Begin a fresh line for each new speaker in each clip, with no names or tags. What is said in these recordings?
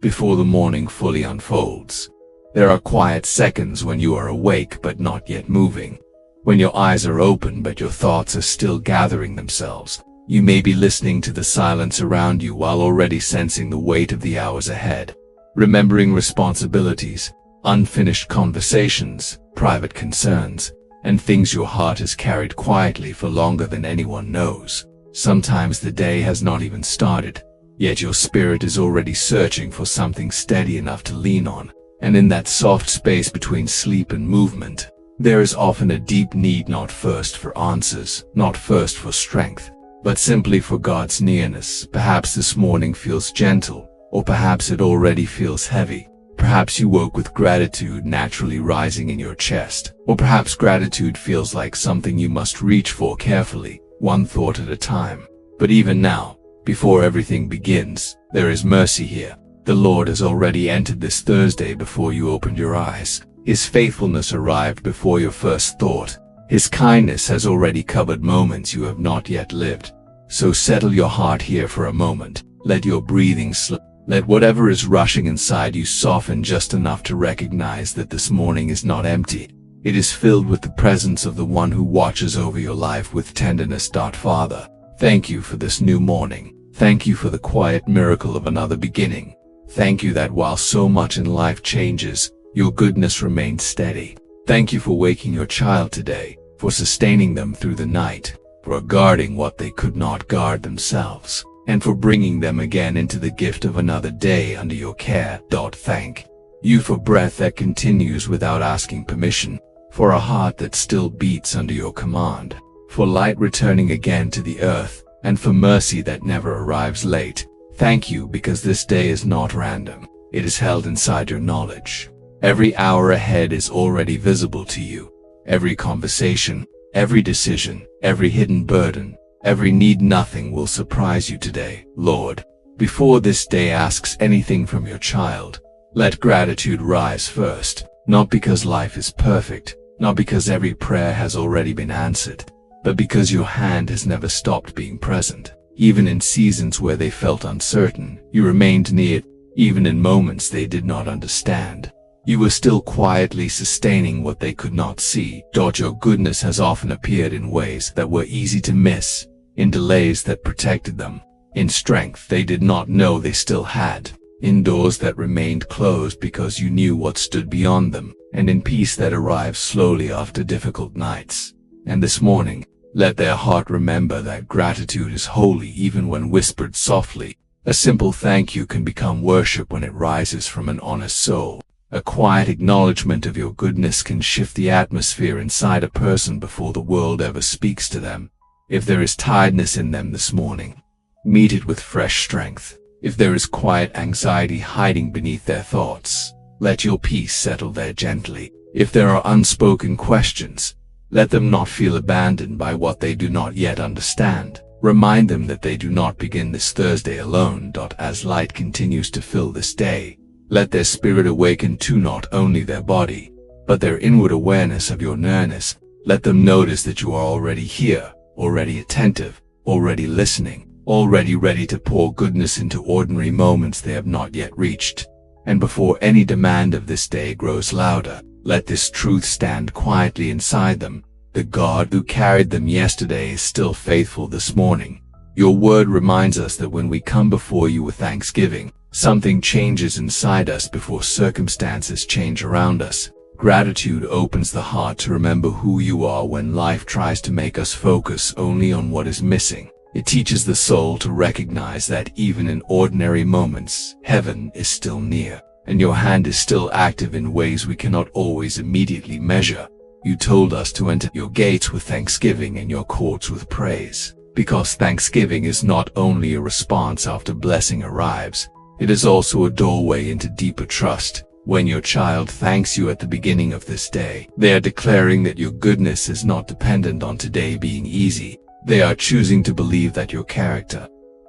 before the morning fully unfolds. There are quiet seconds when you are awake but not yet moving. When your eyes are open but your thoughts are still gathering themselves. You may be listening to the silence around you while already sensing the weight of the hours ahead. Remembering responsibilities, unfinished conversations, private concerns, and things your heart has carried quietly for longer than anyone knows. Sometimes the day has not even started, yet your spirit is already searching for something steady enough to lean on. And in that soft space between sleep and movement, there is often a deep need not first for answers, not first for strength, but simply for God's nearness. Perhaps this morning feels gentle, or perhaps it already feels heavy. Perhaps you woke with gratitude naturally rising in your chest, or perhaps gratitude feels like something you must reach for carefully, one thought at a time. But even now, before everything begins, there is mercy here. The Lord has already entered this Thursday before you opened your eyes. His faithfulness arrived before your first thought. His kindness has already covered moments you have not yet lived. So settle your heart here for a moment. Let your breathing slow. Let whatever is rushing inside you soften just enough to recognize that this morning is not empty. It is filled with the presence of the one who watches over your life with tenderness. Father, thank you for this new morning. Thank you for the quiet miracle of another beginning. Thank you that while so much in life changes, your goodness remains steady. Thank you for waking your child today, for sustaining them through the night, for guarding what they could not guard themselves, and for bringing them again into the gift of another day under your care. Thank you for breath that continues without asking permission, for a heart that still beats under your command, for light returning again to the earth, and for mercy that never arrives late. Thank you because this day is not random. It is held inside your knowledge. Every hour ahead is already visible to you. Every conversation, every decision, every hidden burden, every need. Nothing will surprise you today, Lord. Before this day asks anything from your child, let gratitude rise first, not because life is perfect, not because every prayer has already been answered, but because your hand has never stopped being present. Even in seasons where they felt uncertain, you remained near. Even in moments they did not understand, you were still quietly sustaining what they could not see. Your goodness has often appeared in ways that were easy to miss, in delays that protected them, in strength they did not know they still had, in doors that remained closed because you knew what stood beyond them, and in peace that arrived slowly after difficult nights. And this morning, let their heart remember that gratitude is holy even when whispered softly. A simple thank you can become worship when it rises from an honest soul. A quiet acknowledgement of your goodness can shift the atmosphere inside a person before the world ever speaks to them. If there is tiredness in them this morning, meet it with fresh strength. If there is quiet anxiety hiding beneath their thoughts, let your peace settle there gently. If there are unspoken questions, let them not feel abandoned by what they do not yet understand. Remind them that they do not begin this Thursday alone. As light continues to fill this day, let their spirit awaken to not only their body, but their inward awareness of your nearness. Let them notice that you are already here, already attentive, already listening, already ready to pour goodness into ordinary moments they have not yet reached. And before any demand of this day grows louder, let this truth stand quietly inside them. The God who carried them yesterday is still faithful this morning. Your word reminds us that when we come before you with thanksgiving, something changes inside us before circumstances change around us. Gratitude opens the heart to remember who you are when life tries to make us focus only on what is missing. It teaches the soul to recognize that even in ordinary moments, heaven is still near, and your hand is still active in ways we cannot always immediately measure. You told us to enter your gates with thanksgiving and your courts with praise, because thanksgiving is not only a response after blessing arrives, it is also a doorway into deeper trust. When your child thanks you at the beginning of this day, they are declaring that your goodness is not dependent on today being easy. They are choosing to believe that your character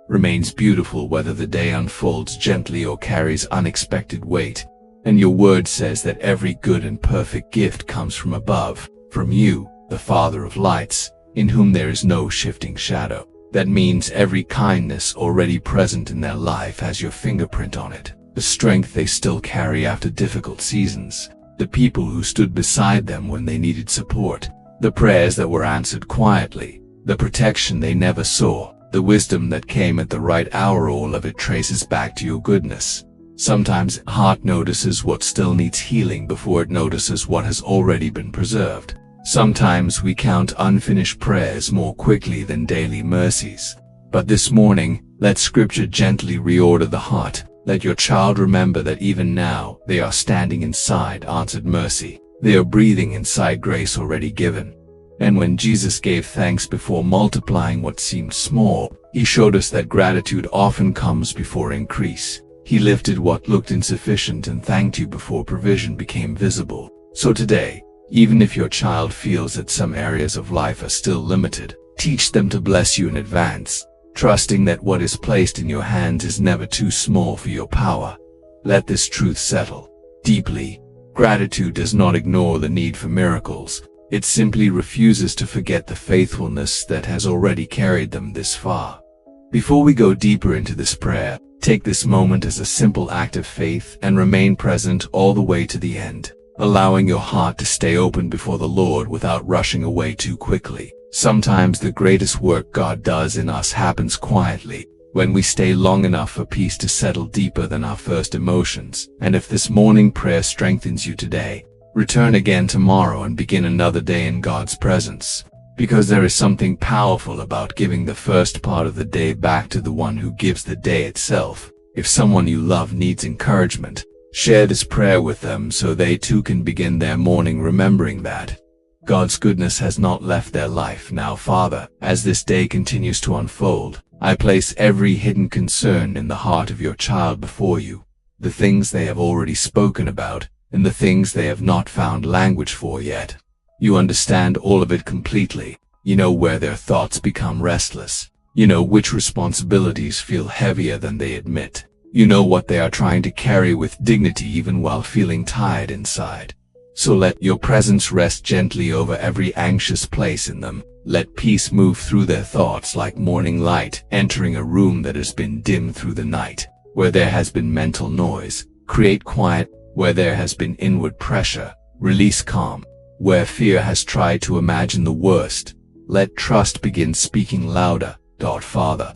remains beautiful whether the day unfolds gently or carries unexpected weight. And your word says that every good and perfect gift comes from above, from you, the Father of lights, in whom there is no shifting shadow. That means every kindness already present in their life has your fingerprint on it. the strength they still carry after difficult seasons, the people who stood beside them when they needed support, the prayers that were answered quietly, the protection they never saw, the wisdom that came at the right hour. All of it traces back to your goodness. Sometimes the heart notices what still needs healing before it notices what has already been preserved. Sometimes we count unfinished prayers more quickly than daily mercies. But this morning, let Scripture gently reorder the heart. Let your child remember that even now, they are standing inside answered mercy. They are breathing inside grace already given. And when Jesus gave thanks before multiplying what seemed small, he showed us that gratitude often comes before increase. He lifted what looked insufficient and thanked you before provision became visible. So today, even if your child feels that some areas of life are still limited, teach them to bless you in advance, trusting that what is placed in your hands is never too small for your power. Let this truth settle deeply. Gratitude does not ignore the need for miracles. It simply refuses to forget the faithfulness that has already carried them this far. Before we go deeper into this prayer, take this moment as a simple act of faith and remain present all the way to the end, allowing your heart to stay open before the Lord without rushing away too quickly. Sometimes the greatest work God does in us happens quietly, when we stay long enough for peace to settle deeper than our first emotions. And if this morning prayer strengthens you today, return again tomorrow and begin another day in God's presence. Because there is something powerful about giving the first part of the day back to the one who gives the day itself. If someone you love needs encouragement, share this prayer with them so they too can begin their morning remembering that God's goodness has not left their life. Now, Father, as this day continues to unfold, I place every hidden concern in the heart of your child before you, the things they have already spoken about, and the things they have not found language for yet. You understand all of it completely. You know where their thoughts become restless. You know which responsibilities feel heavier than they admit. You know what they are trying to carry with dignity even while feeling tired inside. So let your presence rest gently over every anxious place in them. Let peace move through their thoughts like morning light entering a room that has been dim through the night. Where there has been mental noise, create quiet. Where there has been inward pressure, release calm. Where fear has tried to imagine the worst, let trust begin speaking louder. Father,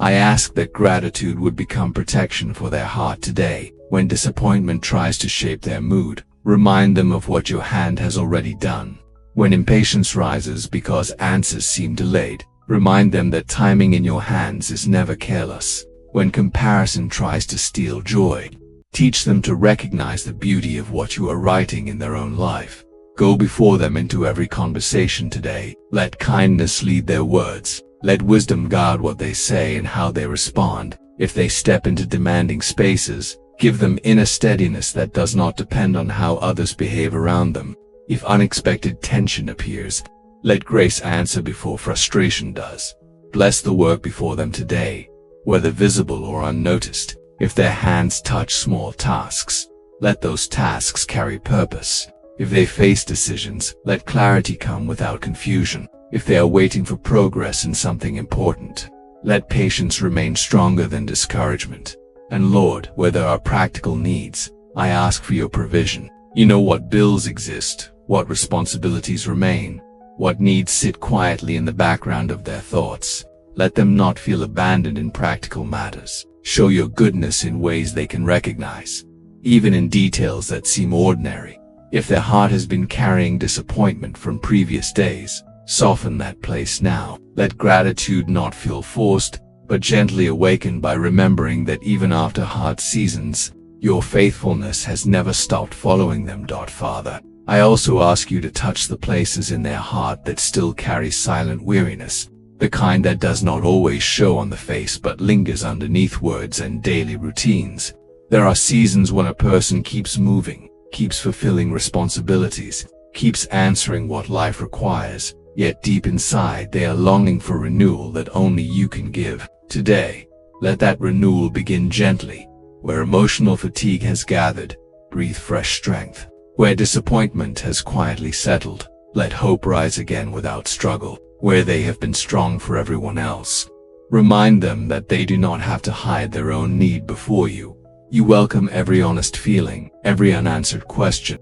I ask that gratitude would become protection for their heart today. When disappointment tries to shape their mood, remind them of what your hand has already done. When impatience rises because answers seem delayed, remind them that timing in your hands is never careless. When comparison tries to steal joy, teach them to recognize the beauty of what you are writing in their own life. Go before them into every conversation today. Let kindness lead their words. Let wisdom guide what they say and how they respond. If they step into demanding spaces, give them inner steadiness that does not depend on how others behave around them. If unexpected tension appears, let grace answer before frustration does. Bless the work before them today, whether visible or unnoticed. If their hands touch small tasks, let those tasks carry purpose. If they face decisions, let clarity come without confusion. If they are waiting for progress in something important, let patience remain stronger than discouragement. And Lord, where there are practical needs, I ask for your provision. You know what bills exist, what responsibilities remain, what needs sit quietly in the background of their thoughts. Let them not feel abandoned in practical matters. Show your goodness in ways they can recognize, even in details that seem ordinary. If their heart has been carrying disappointment from previous days, soften that place now. Let gratitude not feel forced, but gently awakened by remembering that even after hard seasons, your faithfulness has never stopped following them. Father, I also ask you to touch the places in their heart that still carry silent weariness, the kind that does not always show on the face but lingers underneath words and daily routines. There are seasons when a person keeps moving, keeps fulfilling responsibilities, keeps answering what life requires, yet deep inside they are longing for renewal that only you can give. Today, let that renewal begin gently. Where emotional fatigue has gathered, breathe fresh strength. Where disappointment has quietly settled, let hope rise again without struggle. Where they have been strong for everyone else, remind them that they do not have to hide their own need before you. You welcome every honest feeling, every unanswered question,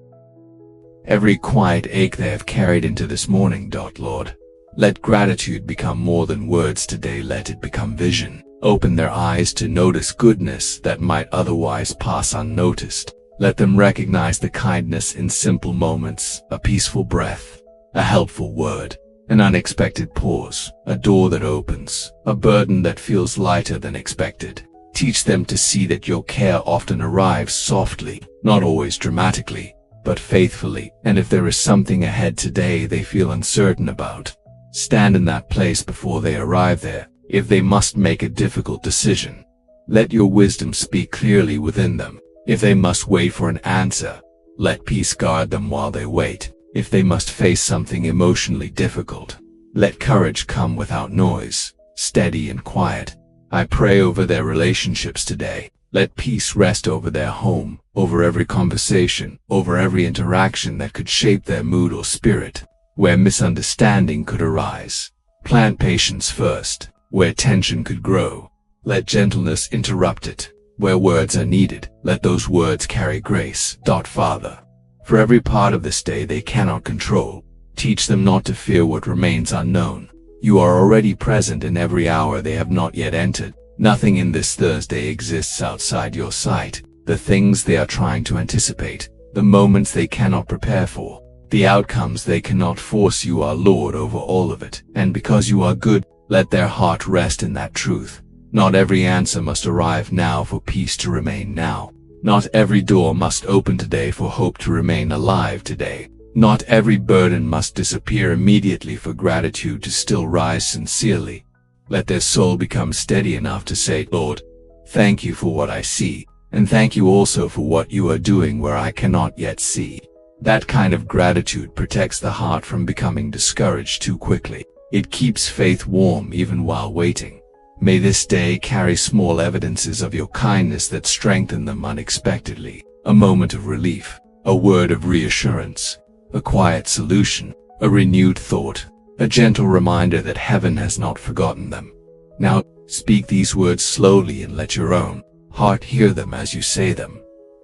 every quiet ache they have carried into this morning. Lord, let gratitude become more than words today. Let it become vision. Open their eyes to notice goodness that might otherwise pass unnoticed. Let them recognize the kindness in simple moments, a peaceful breath, a helpful word, an unexpected pause, a door that opens, a burden that feels lighter than expected. Teach them to see that your care often arrives softly, not always dramatically, but faithfully. And if there is something ahead today they feel uncertain about, stand in that place before they arrive there. If they must make a difficult decision, let your wisdom speak clearly within them. If they must wait for an answer, let peace guard them while they wait. If they must face something emotionally difficult, let courage come without noise, steady and quiet. I pray over their relationships today. Let peace rest over their home, over every conversation, over every interaction that could shape their mood or spirit. Where misunderstanding could arise, plant patience first. Where tension could grow, let gentleness interrupt it. Where words are needed, let those words carry grace. Father, for every part of this day they cannot control, teach them not to fear what remains unknown. You are already present in every hour they have not yet entered. Nothing in this Thursday exists outside your sight. The things they are trying to anticipate, the moments they cannot prepare for, the outcomes they cannot force, you are Lord over all of it. And because you are good, let their heart rest in that truth. Not every answer must arrive now for peace to remain now. Not every door must open today for hope to remain alive today. Not every burden must disappear immediately for gratitude to still rise sincerely. Let their soul become steady enough to say, Lord, thank you for what I see, and thank you also for what you are doing where I cannot yet see. That kind of gratitude protects the heart from becoming discouraged too quickly. It keeps faith warm even while waiting. May this day carry small evidences of your kindness that strengthen them unexpectedly. A moment of relief, a word of reassurance, a quiet solution, a renewed thought, a gentle reminder that heaven has not forgotten them. Now, speak these words slowly and let your own heart hear them as you say them.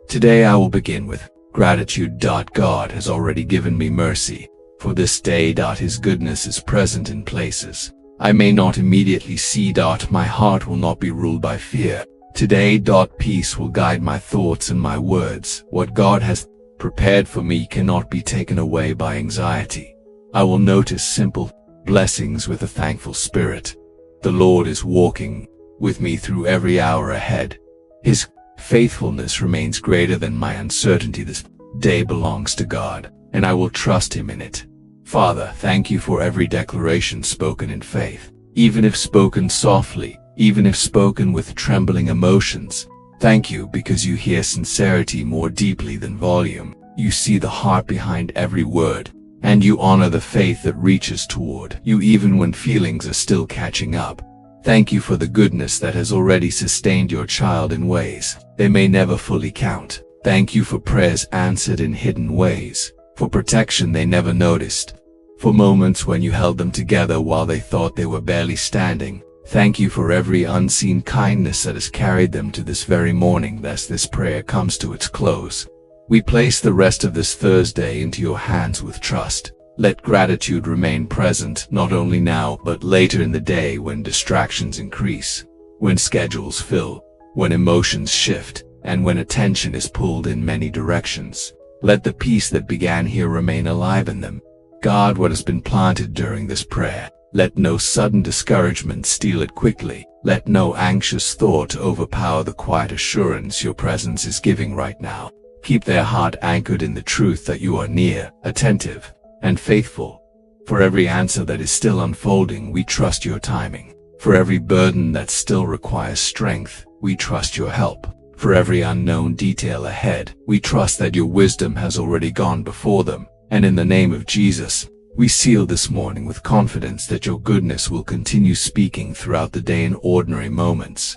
Today I will begin with gratitude. God has already given me mercy. For this day. His goodness is present in places I may not immediately see. My heart will not be ruled by fear. Today. Peace will guide my thoughts and my words. What God has prepared for me cannot be taken away by anxiety. I will notice simple blessings with a thankful spirit. The Lord is walking with me through every hour ahead. His faithfulness remains greater than my uncertainty. This day belongs to God, and I will trust Him in it. Father, thank you for every declaration spoken in faith, even if spoken softly, even if spoken with trembling emotions. Thank you because you hear sincerity more deeply than volume. You see the heart behind every word, and you honor the faith that reaches toward you even when feelings are still catching up. Thank you for the goodness that has already sustained your child in ways they may never fully count. Thank you for prayers answered in hidden ways, for protection they never noticed, for moments when you held them together while they thought they were barely standing. Thank you for every unseen kindness that has carried them to this very morning. As this prayer comes to its close, we place the rest of this Thursday into your hands with trust. Let gratitude remain present not only now but later in the day when distractions increase, when schedules fill, when emotions shift, and when attention is pulled in many directions. Let the peace that began here remain alive in them. Guard what has been planted during this prayer. Let no sudden discouragement steal it quickly. Let no anxious thought overpower the quiet assurance your presence is giving right now. Keep their heart anchored in the truth that you are near, attentive, and faithful. For every answer that is still unfolding, we trust your timing. For every burden that still requires strength, we trust your help. For every unknown detail ahead, we trust that your wisdom has already gone before them. And in the name of Jesus, we seal this morning with confidence that your goodness will continue speaking throughout the day in ordinary moments,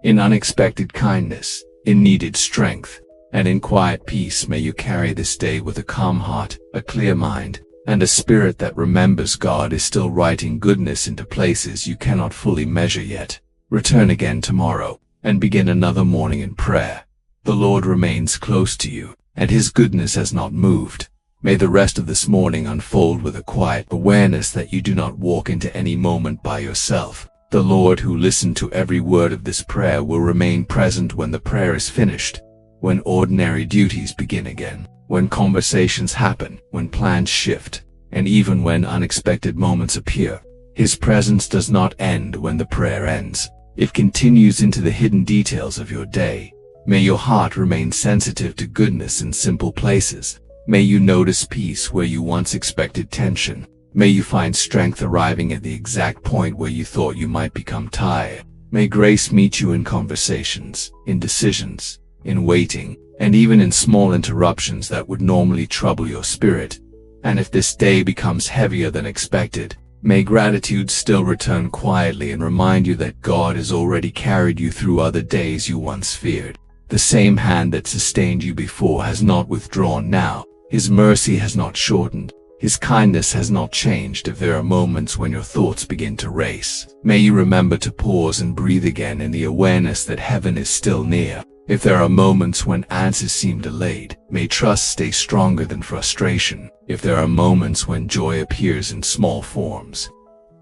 in unexpected kindness, in needed strength, and in quiet peace. May you carry this day with a calm heart, a clear mind, and a spirit that remembers God is still writing goodness into places you cannot fully measure yet. Return again tomorrow, and begin another morning in prayer, The Lord remains close to you, and His goodness has not moved. May the rest of this morning unfold with a quiet awareness that you do not walk into any moment by yourself. The Lord, who listened to every word of this prayer, will remain present when the prayer is finished, when ordinary duties begin again, when conversations happen, when plans shift, and even when unexpected moments appear. His presence does not end when the prayer ends. It continues into the hidden details of your day. May your heart remain sensitive to goodness in simple places. May you notice peace where you once expected tension. May you find strength arriving at the exact point where you thought you might become tired. May grace meet you in conversations, in decisions, in waiting, and even in small interruptions that would normally trouble your spirit. And if this day becomes heavier than expected, may gratitude still return quietly and remind you that God has already carried you through other days you once feared. The same hand that sustained you before has not withdrawn now. His mercy has not shortened. His kindness has not changed. If there are moments when your thoughts begin to race, may you remember to pause and breathe again in the awareness that heaven is still near. If there are moments when answers seem delayed, may trust stay stronger than frustration. If there are moments when joy appears in small forms,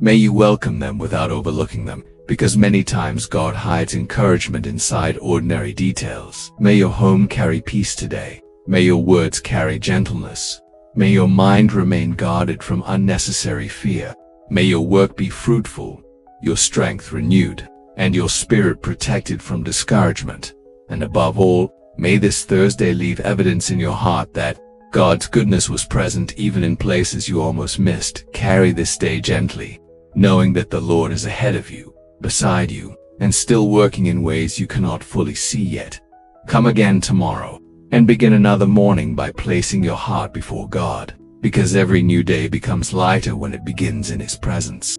may you welcome them without overlooking them, because many times God hides encouragement inside ordinary details. May your home carry peace today. May your words carry gentleness. May your mind remain guarded from unnecessary fear. May your work be fruitful, your strength renewed, and your spirit protected from discouragement. And above all, may this Thursday leave evidence in your heart that God's goodness was present even in places you almost missed. Carry this day gently, knowing that the Lord is ahead of you, beside you, and still working in ways you cannot fully see yet. Come again tomorrow, and begin another morning by placing your heart before God, because every new day becomes lighter when it begins in His presence.